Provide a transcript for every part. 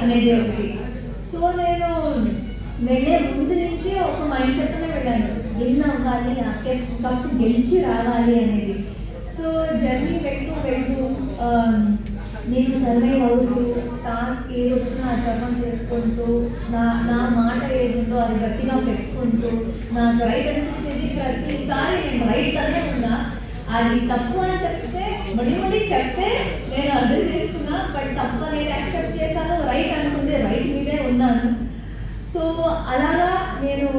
అనేది ఒకటి. సో నేను వెళ్ళే ముందు నుంచి ఒక మైండ్ సెట్తోనే వెళ్ళాను, విన్ అవ్వాలి, కప్పు గెలిచి రావాలి అనేది. సో జర్నీ వెళ్తూ వెళ్తూ నేను సర్వైవ్ అవుతూ టాస్క్ ఏది వచ్చినా అది పర్ఫామ్ చేసుకుంటూ నా మాట ఏదుందో అది గట్టిగా పెట్టుకుంటూ నాకు రైట్ అనిపించేది ప్రతిసారి నేను రైట్ అనే ఉన్నా. అది తప్పు అని చెప్తే మళ్ళీ చెప్తే నేను అర్థం చేసుకున్నా, బట్ తప్పు అనేది యాక్సెప్ట్ చేశాను, రైట్ అనుకుంది రైట్ మీదే ఉన్నాను. సో అలాగా నేను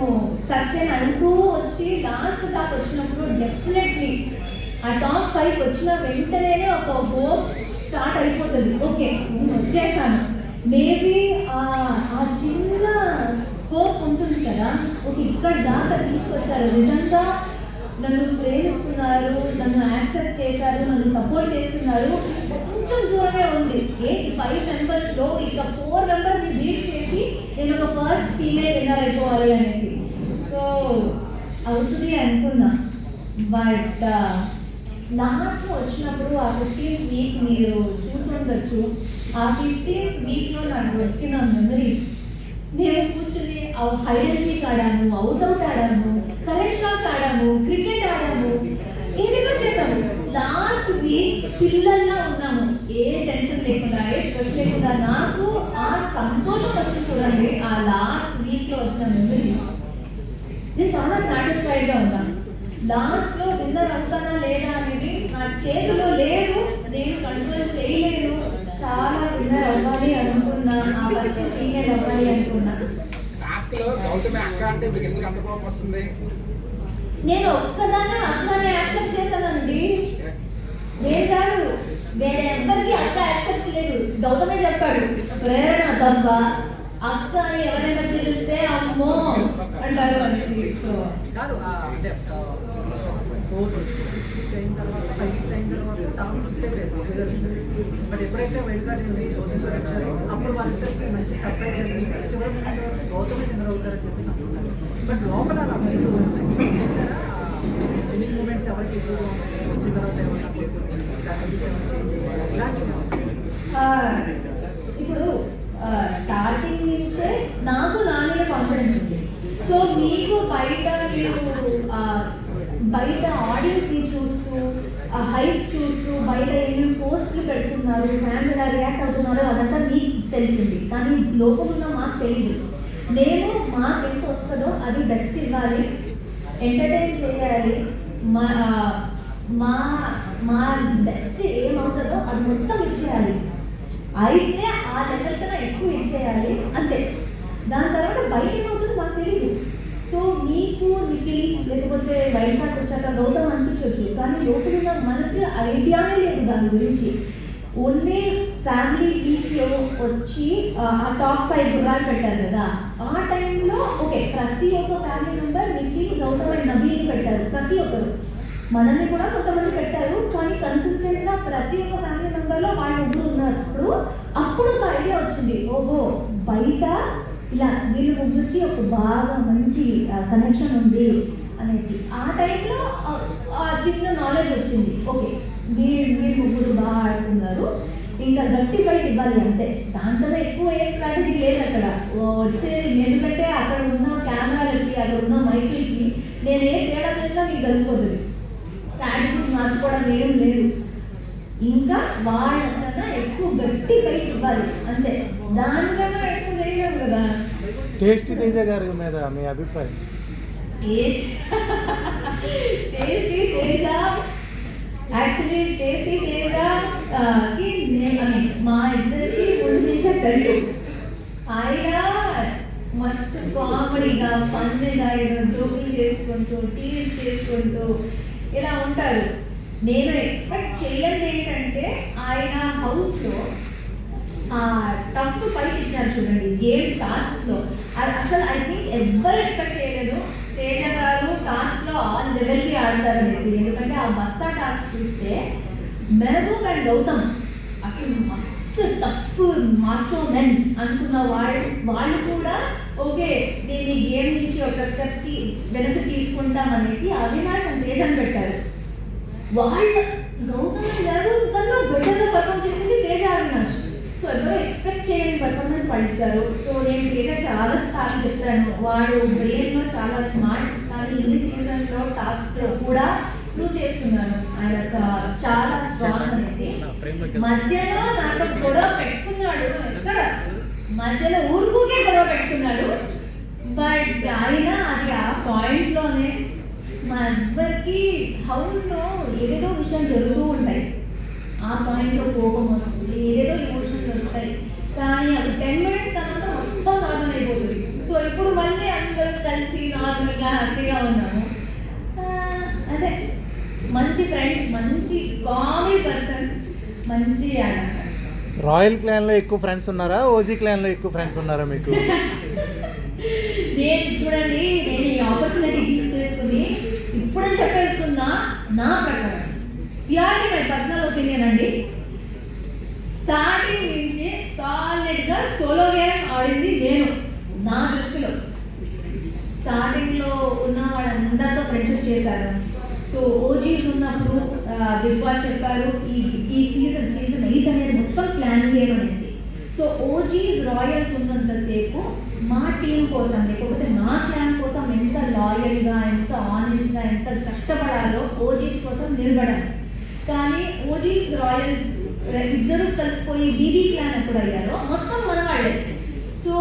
సస్టైన్ అవుతూ వచ్చి లాస్ట్ టాప్ వచ్చినప్పుడు డెఫినెట్లీ ఆ టాప్ 5 వచ్చిన వెంటనే ఒక హోప్ స్టార్ట్ అయిపోతుంది. ఓకే నేను వచ్చేసాను. మేబీ ఆ చిన్న హోప్ ఉంటుంది కదా, ఓకే ఇక్కడ దాకా తీసుకొచ్చారు, నిజంగా నన్ను ప్రేమిస్తున్నారు, నన్ను యాక్సెప్ట్ చేశారు, నన్ను సపోర్ట్ చేస్తున్నారు. కొంచెం దూరమే ఉంది. 5 మెంబర్స్లో ఇక 4 మెంబర్స్ని బీట్ చేసి నేను ఒక ఫస్ట్ ఫీమేల్ విన్నర్ అయిపోవాలి అనేసి. సో అవుతుంది అనుకున్నా. బట్ లాస్ట్లో వచ్చినప్పుడు ఆ 15th వీక్ మీరు చూసుండొచ్చు. ఆ 15th వీక్లో నాకు దొరికిన మెమరీస్, మేము కూర్చుని హైడ్ అండ్ సీక్ ఆడాము, అవుట్ ఆడాము, కరెంట్ షాట్ ఆడాము, క్రికెట్ ఆడాము, ఏదైనా చేసాము. లాస్ట్ వీక్ పిల్లల్లా ఉన్నాము, ఏ టెన్షన్ లేకుండా, ఏ స్ట్రెస్ లేకుండా. నాకు ఆ సంతోషం వచ్చింది చూడండి, ఆ లాస్ట్ వీక్లో వచ్చిన మెమరీ. నేను చాలా సాటిస్ఫైడ్గా ఉన్నాను. లాస్ట్లో విన్నర్ అవుతానా లేదా అనేది నా చేతిలో లేదు, నేను కంట్రోల్ చేయలేను. చాలా విన్నర్ అవ్వాలి అనుకున్నా, ఆ ఫస్ట్ ఫీమేల్ అవ్వాలి అనుకున్నా. నేను ఒక్కదాన్ని అక్కనే యాక్సెప్ట్ చేశానండి. నేను కాదు, వేరే ఎవ్వరికి అక్క యాక్సెప్ట్ లేదు. గౌతమే చెప్పాడు, ప్రేరణ తప్ప అక్క అని ఎవరైనా పిలిస్తే అమ్మో అంటారు అనేసి. కాదు అంటే 4 అయిన తర్వాత 5 అయిన తర్వాత చాలా ఫిక్స్ అయిపోయింది. బట్ ఎప్పుడైతే వైల్డ్ కార్డ్ ఉంది వచ్చారో అప్పుడు వాళ్ళకి మంచి సర్ప్రైజ్ జరిగింది. చివరి గౌతమ్ విన్నర్ అవుతారని చెప్పేసి అనుకుంటారు. బట్ లోపల అలా మీరు ఎక్స్పెక్ట్ చేశారా? విన్నింగ్ మూమెంట్స్ ఎవరికి ఎక్కువగా ఉన్నాయి, వచ్చిన తర్వాత ఇప్పుడు స్టార్టింగ్ నుంచే నాకు నా మీద కాన్ఫిడెన్స్ ఉంది. సో మీకు బయట ఆడియన్స్ని చూస్తూ, హైప్ చూస్తూ, బయట ఏమేమి పోస్టులు పెడుతున్నారు, ఫ్యాన్స్ ఎలా రియాక్ట్ అవుతున్నారో అదంతా మీకు తెలిసింది. కానీ లోపల ఉన్న మాకు తెలియదు. మేము మాకు ఎంత వస్తుందో అది బెస్ట్ ఇవ్వాలి, ఎంటర్టైన్ చేయాలి, మా బెస్ట్ ఏమవుతుందో అది మొత్తం ఇచ్చేయాలి. అయితే ఆ లెవెల్ కన్నా ఎక్కువ ఇచ్చేయాలి అంతే. దాని తర్వాత బయట ఏమవుతుందో మాకు తెలియదు. సో మీకు నిఖిల్ లేకపోతే వైల్డ్ కార్డ్స్ వచ్చాక గౌతమ్ అనిపించవచ్చు, కానీ లోపల మనకి ఐడియానే లేదు దాని గురించి. ఓన్లీ ఫ్యామిలీ వీక్లో వచ్చి ఆ టాప్ 5 గుర్రాలు పెట్టారు కదా, ఆ టైంలో ఓకే ప్రతి ఒక్క family member Nikhil, Gautam and నబీని పెట్టారు. ప్రతి ఒక్కరు మనల్ని కూడా కొంతమంది పెట్టారు, కానీ కన్సిస్టెంట్గా ప్రతి ఒక్క ఫ్యామిలీ మెంబర్లో వాళ్ళు ముగ్గురు ఉన్నప్పుడు అప్పుడు ఒక ఐడియా వచ్చింది, ఓహో బయట ఇలా వీళ్ళు ముగ్గురికి ఒక బాగా మంచి కనెక్షన్ ఉంది అనేసి. ఆ టైంలో చిన్న నాలెడ్జ్ వచ్చింది, ఓకే వీళ్ళు ముగ్గురు బాగా ఆడుతున్నారు, ఇంకా గట్టి ఫైట్ ఇవ్వాలి అంతే. దాంట్లో ఎక్కువ ఏ స్ట్రాటజీ లేదు అక్కడ వచ్చేది. ఎందుకంటే అక్కడ ఉన్న కెమెరాలకి, అక్కడ ఉన్న మైకులకి నేను ఏ తేడా చేసినా మీకు తెలిసిపోతుంది. స్ట్రాటజీస్ మార్చుకోవడం ఏం లేదు, ఇంకా వాళ్ళకన్నా ఎక్కువ గట్టి ఫైట్ ఇవ్వాలి అంతే. దానికన్నా ఎక్కువ చేయలేము కదా. టేస్టీ తేజ గారి మీద మీ అభిప్రాయం? టేస్టీ తేజ యాక్చువల్లీ టేస్టీ తేజకి మా ఇద్దరికి ముందు నుంచే తెలుసు. ఆయన మస్తు కామెడీగా ఫన్గా ఏదో జోకులు చేసుకుంటూ టీస్ చేసుకుంటూ ఇలా ఉంటారు. నేను ఎక్స్పెక్ట్ చేయలేదు ఏంటంటే ఆయన హౌస్లో టఫ్ ఫైట్ ఇచ్చారు చూడండి గేమ్స్ టాస్క్స్లో. అసలు ఐ థింక్ ఎవ్వరు ఎక్స్పెక్ట్ చేయలేదు తేజ గారు టాస్క్లో ఆల్ లెవెల్కి ఆడతారు అనేసి. ఎందుకంటే ఆ బస్తా టాస్క్ చూస్తే మెహబూబ్ అండ్ గౌతమ్ అసలు మస్తు టఫ్ మాచో మెన్ అనుకున్న వాళ్ళు కూడా ఓకే మేము ఈ గేమ్ నుంచి ఒక స్టెప్ వెనక్కి తీసుకుంటామనేసి అవినాష్ అని తేజని పెట్టారు. వాళ్ళు గౌతమ్ గారు తను బెటర్గా పర్ఫామ్ చేసింది తేజ అవినాష్. సో ఎవరో ఎక్స్పెక్ట్ చేయని పర్ఫార్మెన్స్ వాళ్ళు ఇచ్చారు. సో నేను తేజ చాలా సార్లు చెప్పాను, వాడు బ్రెయిన్లో చాలా స్మార్ట్, కానీ ఈ సీజన్లో టాస్క్లో కూడా ప్రూవ్ చేస్తున్నాను ఆయన చాలా స్ట్రాంగ్ అనేసి. మధ్యలో నాతో గొడవ పెట్టుకున్నాడు, ఎక్కడ మధ్యలో ఊరుకుకే గొడవ పెట్టుకున్నాడు. బట్ ఆయన అది ఆ పాయింట్లోనే మా అందరికి హౌస్లో ఏదేదో విషయం జరుగుతూ ఉంటాయి, ఆ పాయింట్లో కోపం వస్తుంది, ఏదేదో ఎమోషన్స్ వస్తాయి, కానీ అది 10 minutes తర్వాత మొత్తం నార్మల్ అయిపోతుంది. సో ఇప్పుడు మళ్ళీ అందరం కలిసి నార్మల్గా హ్యాపీగా ఉన్నాము. అదే మంచి ఫ్రెండ్, మంచి కామెడీ పర్సన్, మంచి రాయల్ క్లాన్లో ఎక్కువ ఫ్రెండ్స్ ఉన్నారా, ఓజీ క్లాన్లో ఎక్కువ ఫ్రెండ్స్ ఉన్నారా మీకు? నేను చూడండి, నేను ఈ ఆపర్చునిటీ యూజ్ చేసుకుని ఇప్పుడే చెప్పేస్తున్నా, నా ప్రకారం ప్యూర్లీ మై పర్సనల్ ఒపీనియన్ అండి, స్టార్టింగ్ నుంచి సాలిడ్గా సోలో గేమ్ ఆడింది నేను. నా దృష్టిలో స్టార్టింగ్లో ఉన్న వాళ్ళందరితో ఫ్రెండ్షిప్ చేశాను. సో ఓజీస్ ఉన్నప్పుడు బిగ్ బాస్ చెప్పారు ఈ సీజన్ 8 అనేది మొత్తం ప్లాన్ గేమ్ అనేసి. సో ఓజీస్ రాయల్స్ ఉన్నంతసేపు మా టీం కోసం, లేకపోతే మా క్లాన్ కోసం ఎంత లాయల్గా, ఎంత ఆనెస్ట్గా, ఎంత కష్టపడాలో ఓజీస్ కోసం నిలబడాలి. కానీ ఓజీస్ రాయల్స్ ఇద్దరు కలిసిపోయి బీబీ క్లాన్ ఎప్పుడు అయ్యారో మొత్తం మన వాళ్ళే. సో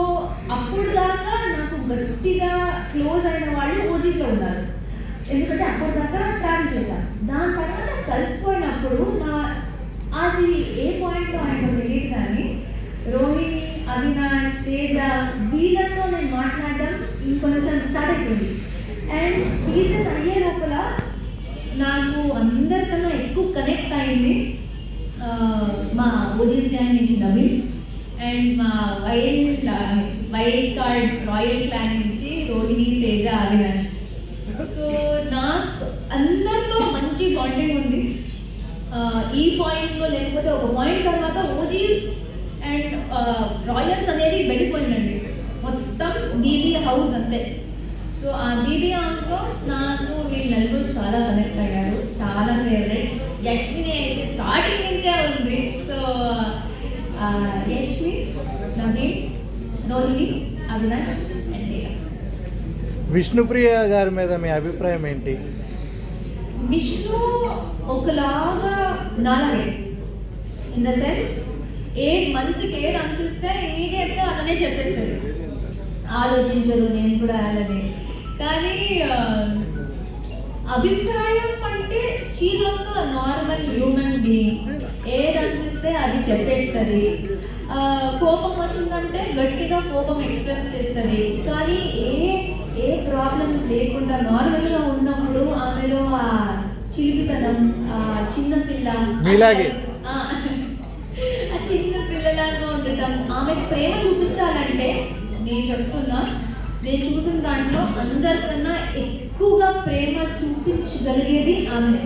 అప్పుడు దాకా నాకు గట్టిగా క్లోజ్ అయిన వాళ్ళు ఓజీస్లో ఉన్నారు, ఎందుకంటే అప్పుడు దాకా ట్రావెల్ చేశాను. దాని తర్వాత కలిసిపోయినప్పుడు అది ఏ పాయింట్లో ఆయనకు తెలియదు, కానీ రోహిణి, అవినాష్, తేజ వీళ్ళతో నేను మాట్లాడడం ఇంకొంచెం స్టార్ట్ అయిపోయింది. అండ్ సీజన్ అయ్యే లోపల నాకు అందరికన్నా ఎక్కువ కనెక్ట్ అయింది మా ఓజీస్ క్లాన్ నుంచి నవీన్, అండ్ మా వైల్డ్ కార్డ్స్ రాయల్ క్లాన్ నుంచి రోహిణి, తేజ, అవినాష్. సో నాకు అందరితో మంచి బాండింగ్ ఉంది ఈ పాయింట్లో. లేకపోతే ఒక పాయింట్ తర్వాత ఓజీస్ అండ్ రాయల్స్ అనేది వెళ్ళిపోయిందండి, మొత్తం బీబీ హౌస్ అంతే. సో ఆ బీబీ హౌస్లో నాకు వీళ్ళు నలుగురు చాలా కనెక్ట్ అయ్యారు, చాలా ఫేవరెట్. యష్మిని అయితే స్టార్టింగ్ నుంచే ఉంది. So Yashmi, Naveen, Rohini, Avinash and Teja. విష్ణుప్రియ గారి మీద మీ అభిప్రాయం ఏంటి? విష్ణు ఒకలాగా నాలాగే, ఇన్ ద సెన్స్ మనసుకి ఏది అనిపిస్తే ఇమీడియట్గా అలానే చెప్పేస్తుంది, ఆలోచించదు. నేను కూడా అలానే. కానీ అభిప్రాయం అంటే she also normal human being, ఏది అనిపిస్తే అది చెప్పేస్తుంది. కోపం వచ్చిందంటే గట్టిగా కోపం ఎక్స్ప్రెస్ చేస్తుంది. కానీ ఏ ప్రాబ్లమ్స్ లేకుండా నార్మల్గా ఉన్నప్పుడు ఆమెలో ఆ చిలిపితనం, చిన్న పిల్ల, మీలాగే ఆ చిన్న పిల్లలాగా ఉండటం, ఆమెకు ప్రేమ చూపించాలంటే నేను చెప్తున్నా, నేను చూసిన దాంట్లో అందరికన్నా ఎక్కువగా ప్రేమ చూపించగలిగేది ఆమె.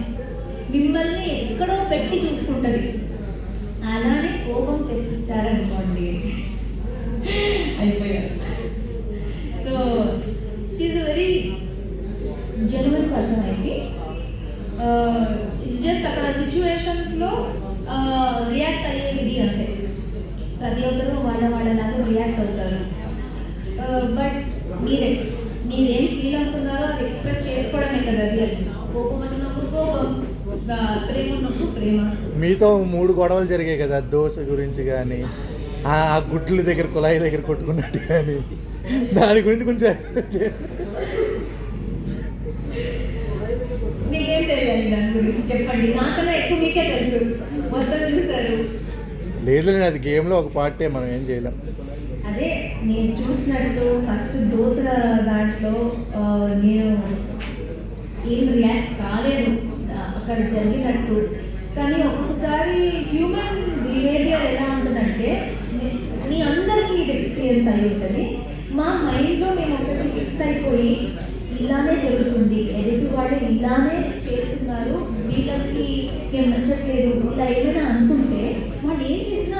మిమ్మల్ని ఎక్కడో పెట్టి చూసుకుంటుంది, అలానే కోపం తెప్పించారనుకోండి అయిపోయారు. So she a very genuine person అయితే. ఇట్స్ జస్ట్ అక్కడ సిచ్యువేషన్స్లో రియాక్ట్ అయ్యేది అంతే. ప్రతి ఒక్కరూ వాళ్ళలాగా రియాక్ట్ అవుతారు. బట్ మీరేం ఫీల్ అవుతున్నారో అది ఎక్స్ప్రెస్ చేసుకోవడమే కదా రియల్. కోపం వచ్చినప్పుడు కోపం, ప్రేమ ఉన్నప్పుడు ప్రేమ. మీతో 3 గొడవలు జరిగాయి కదా, దోశ గురించి కానీ, ఆ గుడ్ల దగ్గర కుళాయి దగ్గర కొట్టుకున్నట్టు కానీ, దాని గురించి కొంచెం మీకేం తెలియాలి దాని గురించి చెప్పండి, నాకన్నా ఎక్కువ మీకే తెలుసు, మొత్తం చూసారు. లేదు, అది గేమ్లో ఒక పార్టే, మనం ఏం చేయలేం. అదే నేను చూసినట్టు ఫస్ట్ దోశ దాంట్లో నేను ఏం రియాక్ట్ కాలేదు అక్కడ జరిగినట్టు. కానీ ఒక్కొక్కసారి హ్యూమన్ బిహేవియర్ ఎలా ఉంటుందంటే, మీ అందరికీ ఇది ఎక్స్పీరియన్స్ అయి ఉంటుంది. మా మైండ్లో మేము ఒకటి ఫిక్స్ అయిపోయి ఇలానే జరుగుతుంది, ఎదుటి వాళ్ళు ఇలానే చేస్తున్నారు, వీళ్ళకి మేము నచ్చట్లేదు, ఇలా ఏమైనా అనుకుంటే వాళ్ళు ఏం చేసినా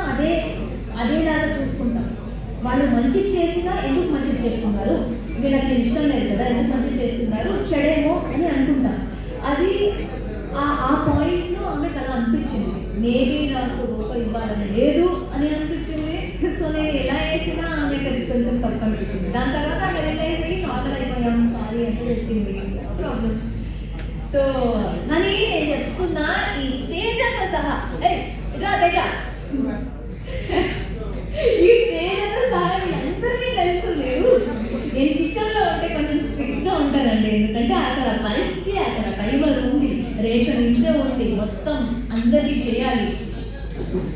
అదేలాగా చూసుకుంటాం. వాళ్ళు మంచి చేసినా ఎందుకు మంచి చేస్తున్నారు, వీళ్ళకి ఇష్టం లేదు కదా, ఎందుకు మంచి చేస్తున్నారు, చెడేమో అని అనుకుంటాం. అది ఆ పాయింట్లో ఆమెకు అలా అనిపించింది. మేబీ నాకు దోశ ఇవ్వాలని లేదు అని అనిపించింది, నేను ఎలా వేసినా ఆమెకి అది కొంచెం తప్పు అనిపించింది. దాని తర్వాత ఆమె రియలైజ్ అయ్యి నార్మల్ అయిపోయాం, సారీ అంటే చెప్పింది, ప్రాబ్లం. సో కానీ నేను చెప్తున్నా, ఈ తేజతో సహా ఇట్లా తేజ ఈ తేజతో సహా అందరికీ తెలుసు. నేను కిచెన్లో ఉంటే కొంచెం స్ట్రిక్ట్గా ఉంటానండి, ఎందుకంటే అక్కడ పరిస్థితి, అక్కడ టైమర్ ఉంది, రేషన్ ఇంతే ఉంది, మొత్తం అందరికీ చేయాలి.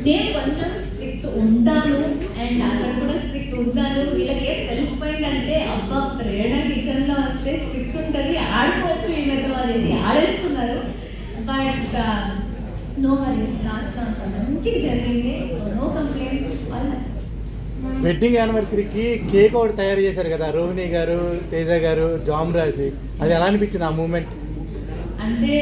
నేను కొంచెం స్ట్రిక్ట్ ఉంటాను అండ్ అక్కడ కూడా స్ట్రిక్ట్ ఉంటాను. వీళ్ళకి ఏం తెలిసిపోయిందంటే అబ్బా ప్రేరణ కిచెన్లో వస్తే స్ట్రిక్ట్ ఉంటుంది, ఆడుకోవచ్చు ఈమెతో అనేది ఆడేస్తున్నారు. బట్ నో వరీస్, లాస్ట్ అంత మంచిగా జరిగింది, నో కంప్లైంట్స్. వాళ్ళ వెడ్డింగ్ యానివర్సరీకి కేక్ ఒకటి తయారు చేశారు కదా రోహిణి గారు, తేజ గారు, జామ్ రాసి, అది ఎలా అనిపించింది ఆ మూమెంట్? అంటే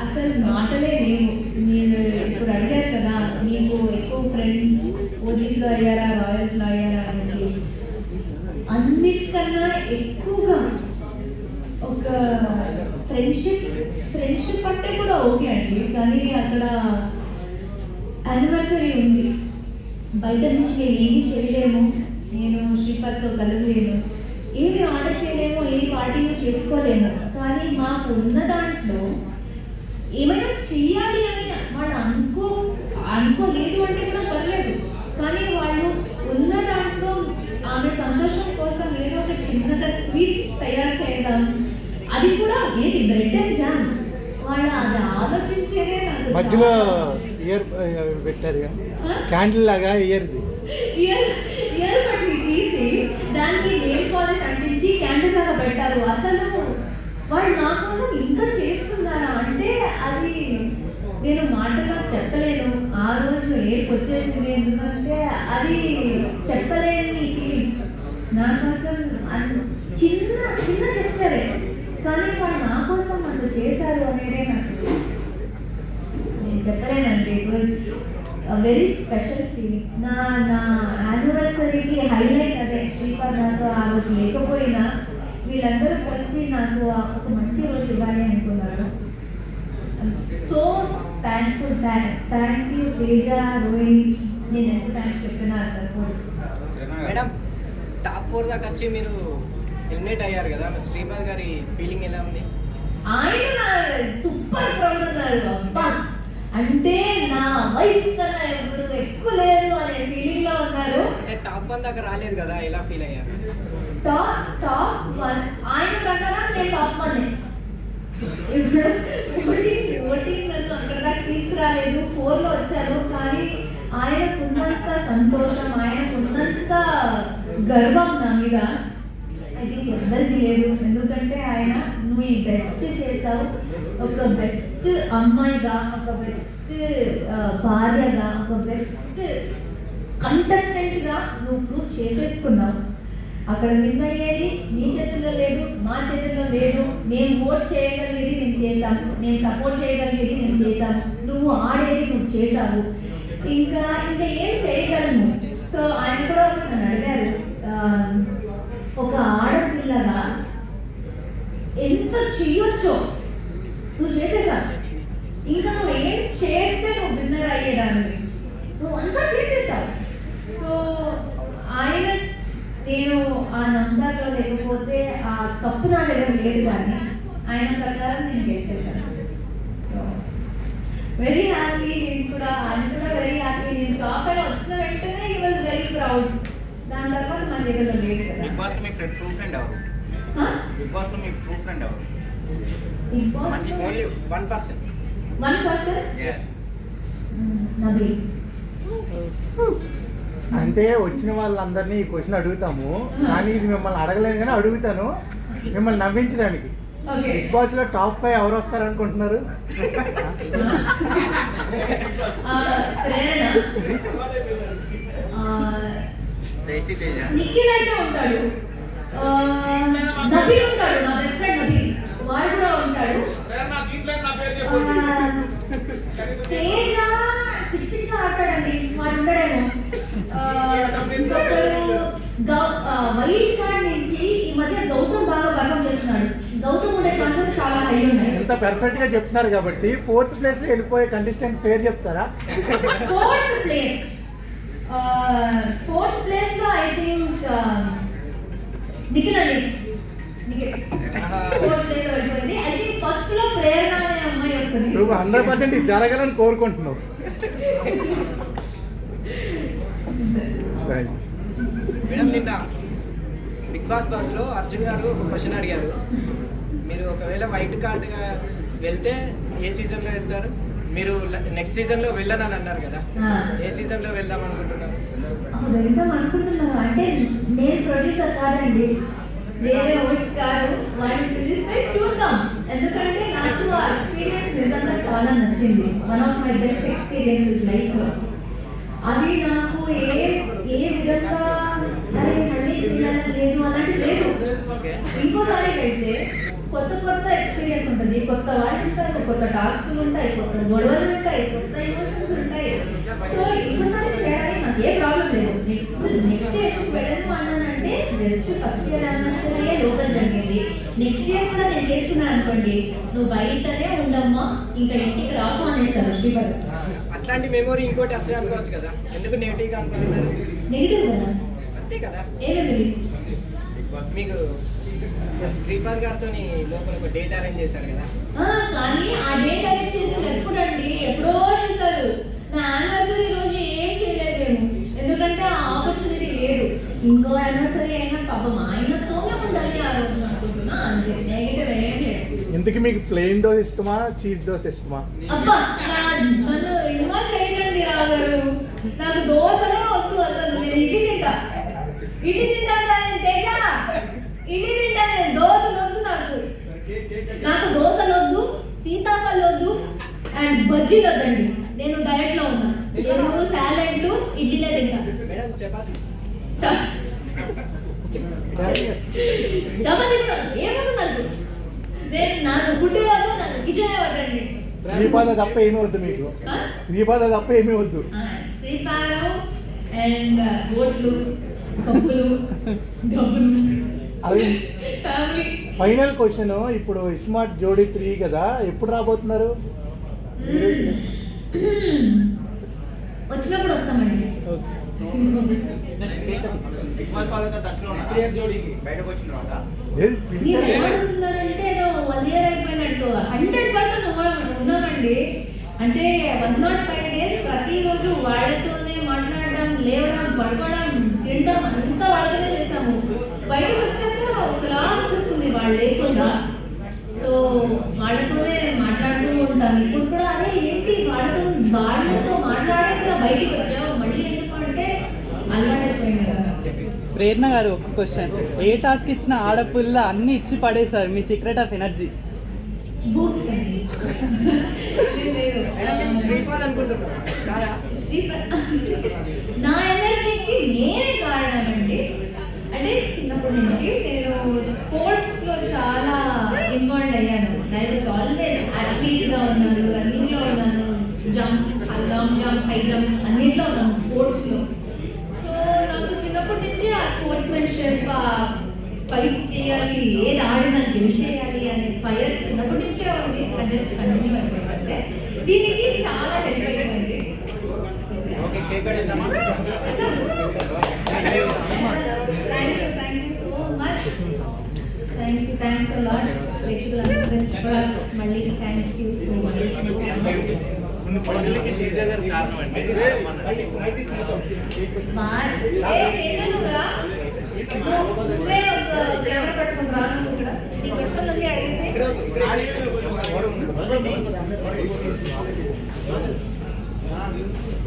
అసలు మాటలే లేవు. మీరు ఇప్పుడు అడిగారు కదా మీకు ఎక్కువ ఫ్రెండ్స్ ఓజీస్లో అయ్యారా రాయల్స్లో అయ్యారా అనేసి, అన్నిటికన్నా ఎక్కువగా ఒక ఫ్రెండ్షిప్ అంటే కూడా ఓకే అండి, కానీ అక్కడ యానివర్సరీ ఉంది, బయట నుంచి నేను ఏమి చేయలేము, నేను శ్రీపతితో కలవలేను, ఏమి ఆర్డర్ చేయలేము, ఏ పార్టీ చేసుకోలేము. కానీ మాకు ఉన్న దాంట్లో ఏమైనా చెయ్యాలి అని వాళ్ళు అనుకోలేదు అంటే కూడా పర్లేదు, కానీ వాళ్ళు ఉన్న దాంట్లో ఆమె సంతోషం కోసం ఏదో ఒక చిన్నగా స్వీట్ తయారు చేద్దాం, అది కూడా ఏంటి బ్రెడ్ అండ్ జామ్, వాళ్ళు అది ఆలోచించేదే నాకు మధ్యలో ఇయర్ పెట్టారు క్యాండిల్ లాగా ఇయర్ది ఇయర్ బట్టి తీసి దానికి నెయిల్ పాలిష్ అంటించి క్యాండిల్ లాగా పెట్టారు. అసలు వాళ్ళు నా కోసం ఇంకా చేస్తున్నారా అంటే అది నేను మాటలో చెప్పలేను. ఆ రోజు ఏడుపు వచ్చేసింది, ఎందుకంటే అది చెప్పలేని ఫీలింగ్. నా కోసం చిన్న చిన్న జెస్చరే, కానీ వాళ్ళు నా కోసం అంత చేశారు అనేదే నాకు నేను చెప్పలేనండి. It was very special feeling. నా యానివర్సరీకి హైలైట్ అదే, శ్రీపాద్ నాతో ఆ రోజు లేకపోయినా వీళ్ళందరూ కలిసి నాకు ఒక మంచి రోజు ఇవ్వాలి అనుకున్నారు. So thankful, thank you Teja, Rohini, నేను ఎంత థ్యాంక్స్ చెప్పినా సరిపోదు. మేడం టాప్ 4 దాకా వచ్చి మీరు ఎలిమినేట్ అయ్యారు కదా, శ్రీపాద్ గారి ఫీలింగ్ ఎలా ఉంది? ఆయన సూపర్ ప్రౌడ్ ఉన్నారు. అబ్బా అంటే నా వైఫ్ కన్నా ఎవరు ఎక్కువ లేరు అనే ఫీలింగ్ లో ఉన్నారు. అంటే టాప్ 1 దాకా రాలేదు కదా, ఎలా ఫీల్ అయ్యారు? టాప్ 1 ఆయన ప్రకారం నేను టాప్ 1. ఇప్పుడు ఓటింగ్ నన్ను అక్కడ దాకా తీసుకురాలేదు, 4లో వచ్చాను. కానీ ఆయనకున్నంత సంతోషం, ఆయనకున్నంత గర్వం నా మీద ఐ థింక్ ఎవరికి లేదు. ఎందుకంటే ఆయన నువ్వు ఈ బెస్ట్ చేసావు, ఒక బెస్ట్ అమ్మాయిగా, ఒక బెస్ట్ భార్యగా, ఒక బెస్ట్ కంటెస్టెంట్గా నువ్వు ప్రూవ్ చేసేసుకున్నావు. అక్కడ విన్ అయ్యేది నీ చేతుల్లో లేదు, మా చేతుల్లో లేదు. మేము ఓట్ చేయగలిగేది మేము చేసాము, మేము సపోర్ట్ చేయగలిగేది మేము చేసాము, నువ్వు ఆడేది నువ్వు చేసావు, ఇంకా ఏం చేయగలను. సో ఆయన కూడా నన్ను అడిగారు, ఒక ఆడపిల్లగా ఎంత చెయ్యొచ్చో నువ్వు చేసేసావు, ఇంకా నువ్వు ఏం చేస్తే నువ్వు విన్నర్ అయ్యేదాన్ని, నువ్వు అంతా చేసేసావు. సో ఆయన, నేను ఆ నంబర్లో లేకపోతే ఆ కప్పు నా దగ్గర లేదు, కానీ ఆయన ప్రకారం నేను చేసేసాను. So very happy. ఆయన కూడా వెరీ హ్యాపీ. నేను టాప్ 5 వచ్చిన వెంటనే హీ వాజ్ వెరీ ప్రౌడ్. దాని తర్వాత నా దగ్గర లేదు కదా. బిగ్ బాస్ లో మీ ట్రూ ఫ్రెండ్ ఎవరు? బిగ్ బాస్ లో మీ ట్రూ ఫ్రెండ్ ఎవరు? Bigg Boss only 1%. 1%? yes. Nabi. అంటే వచ్చిన వాళ్ళందరినీ ఈ క్వశ్చన్ అడుగుతాము, కానీ ఇది మిమ్మల్ని అడగలేను కానీ అడుగుతాను మిమ్మల్ని నవ్వించడానికి. ఓకే. బిగ్ బాస్ లో టాప్ 5 ఎవరు వస్తారు అనుకుంటున్నారు? ప్రేరణ, టేస్టీ తేజ, నిఖిల్ అయితే ఉంటాడు, నబీ ఉంటాడు, నా బెస్ట్ ఫ్రెండ్ నబీ, వాడు కూడా ఉంటాడు. తేజ పిచ్చి పిచ్చిగా ఆడతాడండి, వాడు ఉంటాడేమో. వైల్డ్ కార్డ్ నుంచి ఈ మధ్య గౌతమ్ బాగా పర్ఫామ్ చేస్తున్నాడు. గౌతమ్ ఉండే ఛాన్సెస్ చాలా హై ఉన్నాయి. ఎంత పర్ఫెక్ట్ గా చెప్తున్నారు కాబట్టి 4th ప్లేస్ లో వెళ్ళిపోయే కంటెస్టెంట్ పేరు చెప్తారా? 4th ప్లేస్ ఫోర్త్ ప్లేస్లో ఐ థింక్ నిఖిల్ అండి. నిఖిల్ ఫోర్త్ ప్లేస్ అయిపోయింది. ఐ థింక్ ఫస్ట్లో ప్రేరణ అనే అమ్మాయి వస్తుంది. నువ్వు 100% ఇది జరగాలని కోరుకుంటున్నావు. Right. మేడం నిన్న బిగ్ బాస్లో అర్జున్ గారు ఒక క్వశ్చన్ అడిగారు. మీరు ఒకవేళ వైట్ కార్డ్గా వెళ్తే ఏ సీజన్లో వెళ్తారు? మీరు నెక్స్ట్ సీజన్లో వెళ్ళనని అన్నారు కదా, ఏ సీజన్లో వెళ్దాం అనుకుంటున్నారు? వెళ్దాం అనుకుంటున్నాను. అంటే నేను ప్రొడ్యూసర్ కాదండి, వేరే హోస్ట్ కాదు. వాడిని పిలిస్తే చూద్దాం. ఎందుకంటే నాకు ఆ ఎక్స్పీరియన్స్ నిజంగా చాలా నచ్చింది. One of my best experiences లైఫ్లో. అది నాకు ఏ విధంగా అరే మళ్ళీ చేయాలని లేదు అలాంటి లేదు. ఇంకోసారి వెళ్తే కొత్త ఎక్స్పీరియన్స్ ఉంటుంది. కొత్త వాళ్ళు ఉంటారు, కొత్త టాస్క్లు ఉంటాయి, కొత్త గొడవలు ఉంటాయి, కొత్త ఎమోషన్స్ ఉంటాయి. సో ఇంకోసారి చేయడానికి నాకు ఏ ప్రాబ్లం లేదు. నెక్స్ట్ ఇయర్ వెళ్ళను అన్నానంటే జస్ట్ ఫస్ట్ ఇయర్ అన్నసరే లోకల్ జరిగేది. నెక్స్ట్ ఇయర్ కూడా నేను చేసుకున్నాను అనుకోండి, నువ్వు బయటనే ఉండమ్మా, ఇంకా ఇంటికి రాకు అనేస్తారు శ్రీపతి. అట్లాంటి మెమొరీ ఇంకోటి వస్తుంది అనుకోవచ్చు కదా, ఎందుకు నెగిటివ్గా అనుకుంటున్నారు? నెగిటివ్ కదా, అంతే కదా. ఏమి మీకు శ్రీపాద్ గారితో లోపల ఒక డేట్ అరేంజ్ చేశారు కదా, కానీ ఆ డేట్ అరేంజ్ చేసింది ఎప్పుడండి? ఎప్పుడో చేశారు. నా యానివర్సరీ రోజు ఏం చేయలేదు మేము, ఎందుకంటే ఆ ఆపర్చునిటీ లేదు. ఇంకో యానివర్సరీ అయినా పాపం ఆయనతోనే ఉండాలి ఆ రోజు అనుకుంటున్నా. అంతే, నెగిటివ్ ఏం లేదు. ఇంతకీ మీకు ప్లెయిన్ దోశ ఇష్టమా, చీజ్ దోశ ఇష్టమా? అబ్బా, నన్ను ఇన్వాల్వ్ చేయకండి రాగారు. నాకు దోశనే వద్దు అసలు. నేను ఇడ్లీ తింటాను తేజ, ఇడ్లీ తింటాను నేను. దోశలు వద్దు నాకు దోశలు వద్దు, సీతాఫలం వద్దు, అండ్ బజ్జీలు వద్దండి. నేను డయట్లో ఉన్నా. నేను సాలెడ్లు ఇడ్లీలే తింటాను. మేడం చపాతి చపాతీ ఏమవుతుంది నాకు? నాకు ఫుడ్ వద్దు, నాకు కిచెనే వద్దండి. శ్రీపాద తప్ప ఏమీ వద్దు మీకు? శ్రీపాద తప్ప ఏమీ వద్దు? శ్రీపాదం అండ్ బోట్లు, కప్పులు, డబ్బులు, అది ఫ్యామిలీ. Final question. ఇప్పుడు ఇస్మార్ట్ జోడీ 3 కదా, ఎప్పుడు రాబోతున్నారు? వచ్చినప్పుడు వస్తామండి. బిగ్ బాస్ వాళ్ళతో టచ్లో బయటకు వచ్చిన తర్వాత ఏమవుతుందంటే ఏదో 1 year అయిపోయినట్టు 100% ఉన్నామండి. అంటే 105 days ప్రతిరోజు వాళ్ళతోనే మాట్లాడడం, లేవడం, పడుకోవడం, తినడం అంతా వాళ్ళతోనే చేసాము. బయటకు వచ్చాక ఒకలా అనిపిస్తుంది వాళ్ళు లేకుండా. సో వాళ్ళతోనే మాట్లాడుతూ ఉంటాం. ఇప్పుడు కూడా అదే ఏంటి వాళ్ళతో మాట్లాడే కదా బయటికి వచ్చావు, మళ్ళీ ఎందుకు అంటే అలవాటైపోయింది కదా. ప్రేరణ గారు, ఒక క్వశ్చన్. ఏ టాస్క్ ఇచ్చిన ఆడపిల్ల అన్ని ఇచ్చి పడేశారు, మీ సీక్రెట్ ఆఫ్ ఎనర్జీ? బూస్ట్ అండి. శ్రీపాద్ అనుకుంటున్నాను కాదా? నా ఎనర్జీకి నేనే కారణం అండి. అంటే చిన్నప్పటి నుంచి నేను స్పోర్ట్స్ లో చాలా ఇన్వాల్వ్ అయ్యాను. ఐ వాజ్ ఆల్వేస్ అథ్లీట్ గా ఉన్నాను, రన్నింగ్ లో ఉన్నాను, jump, long jump, high jump అన్నిట్లో ఉన్నాను స్పోర్ట్స్ లో. సో నాకు చిన్నప్పటి నుంచి ఆ స్పోర్ట్స్ మెన్షిప్, ఫైట్ చేయాలి, ఏది ఆడినా గెలిచేయాలి అనే ఫైర్ చిన్నప్పటి నుంచే ఉంది. అది జస్ట్ కంటిన్యూ అయిపోయిందంటే దీనికి చాలా హెల్ప్ అయిపోయింది. ఓకే, కేక్ కట్ చేద్దామా? Thank you so much. Thanks a lot. ప్రేక్షకులందరూ మళ్ళీ థ్యాంక్ యూ సో మచ్. కొన్ని పనులకి తేజ గారు కారణం అండి. నువ్వే కెమెరా పట్టుకుని రా, నువ్వు కూడా ఈ క్వశ్చన్ ఉంది అడిగితే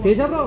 తేజ బ్రో